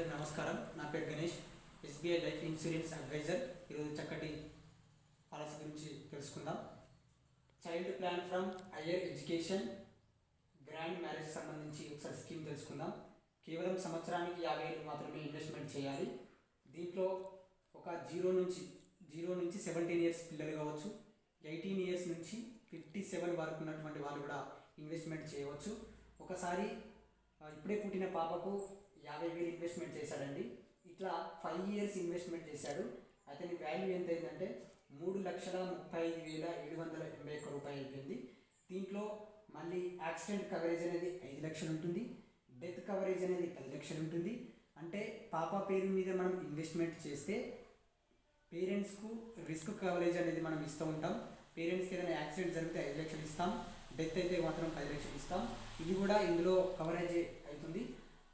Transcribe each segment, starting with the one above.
అందరికీ నమస్కారం. నా పేరు Ganesh, SBI life insurance advisor. ఈరోజు చక్కటి పాలసీ గురించి తెలుసుకుందాం. Child plan from higher education grand marriage సంబంధించి ఒకసారి స్కీమ్ తెలుసుకుందాం. కేవలం సంవత్సరానికి 50,000 మాత్రమే ఇన్వెస్ట్మెంట్ చేయాలి. దీంట్లో ఒక జీరో నుంచి 17 ఇయర్స్ పిల్లలు కావచ్చు, 18 ఇయర్స్ నుంచి 57 వరకు ఉన్నటువంటి వాళ్ళు కూడా ఇన్వెస్ట్మెంట్ చేయవచ్చు. ఒకసారి ఇప్పుడే పుట్టిన పాపకు 50,000 ఇన్వెస్ట్మెంట్ చేశాడండి. ఇట్లా 5 ఇయర్స్ ఇన్వెస్ట్మెంట్ చేశాడు. అతని వాల్యూ ఎంత అయిందంటే 3,35,781 రూపాయలు అయిపోయింది. దీంట్లో మళ్ళీ యాక్సిడెంట్ కవరేజ్ అనేది 5 లక్షలు ఉంటుంది, డెత్ కవరేజ్ అనేది 10 లక్షలు ఉంటుంది. అంటే పాప పేరు మీద మనం ఇన్వెస్ట్మెంట్ చేస్తే పేరెంట్స్కు రిస్క్ కవరేజ్ అనేది మనం ఇస్తూ ఉంటాం. పేరెంట్స్కి ఏదైనా యాక్సిడెంట్ జరిగితే 5 లక్షలు ఇస్తాం, డెత్ అయితే మాత్రం 10 లక్షలు ఇస్తాం. ఇది కూడా ఇందులో కవరేజ్ అవుతుంది.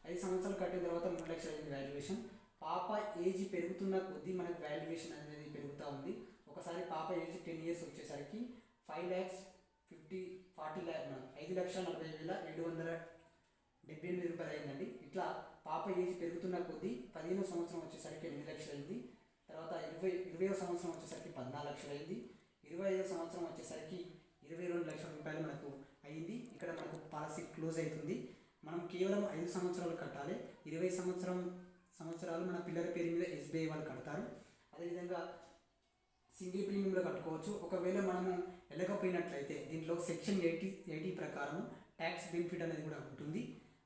5 సంవత్సరాలు కట్టిన తర్వాత 3 లక్షలు అయింది వాల్యుయేషన్. పాప ఏజ్ పెరుగుతున్న కొద్దీ మనకు వాల్యుయేషన్ అనేది పెరుగుతూ ఉంది. ఒకసారి పాప ఏజ్ 10 ఇయర్స్ వచ్చేసరికి 5,40,778 రూపాయలు అయిందండి. ఇట్లా పాప ఏజ్ పెరుగుతున్న కొద్దీ 15వ సంవత్సరం వచ్చేసరికి 8 లక్షలు అయింది. తర్వాత 20వ సంవత్సరం వచ్చేసరికి 14 లక్షలు అయింది. 25వ సంవత్సరం వచ్చేసరికి 22 లక్షల రూపాయలు మనకు అయింది. ఇక్కడ మనకు పాలసీ క్లోజ్ అవుతుంది. మనం కేవలం 5 సంవత్సరాలు కట్టాలి. 20 సంవత్సరాలు మన పిల్లల పేరు మీద ఎస్బీఐ వాళ్ళు కడతారు. అదేవిధంగా సింగిల్ ప్రీమియంలో కట్టుకోవచ్చు. ఒకవేళ మనము వెళ్ళకపోయినట్లయితే దీంట్లో సెక్షన్ 80 ప్రకారం ట్యాక్స్ బెనిఫిట్ అనేది కూడా ఉంటుంది.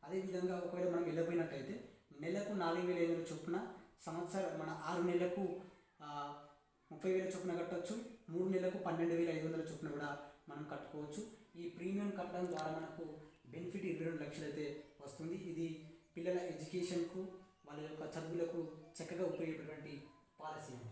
అదేవిధంగా ఒకవేళ మనం వెళ్ళకపోయినట్లయితే నెలకు 4,500 చొప్పున, మన 6 నెలలకు 30,000 చొప్పున కట్టవచ్చు, 3 నెలలకు 12,500 చొప్పున కూడా మనం కట్టుకోవచ్చు. ఈ ప్రీమియం కట్టడం ద్వారా మనకు బెనిఫిట్ 22 లక్షలు అయితే వస్తుంది. ఇది పిల్లల ఎడ్యుకేషన్కు, వాళ్ళ యొక్క చదువులకు చక్కగా ఉపయోగపడేటువంటి పాలసీ అండి.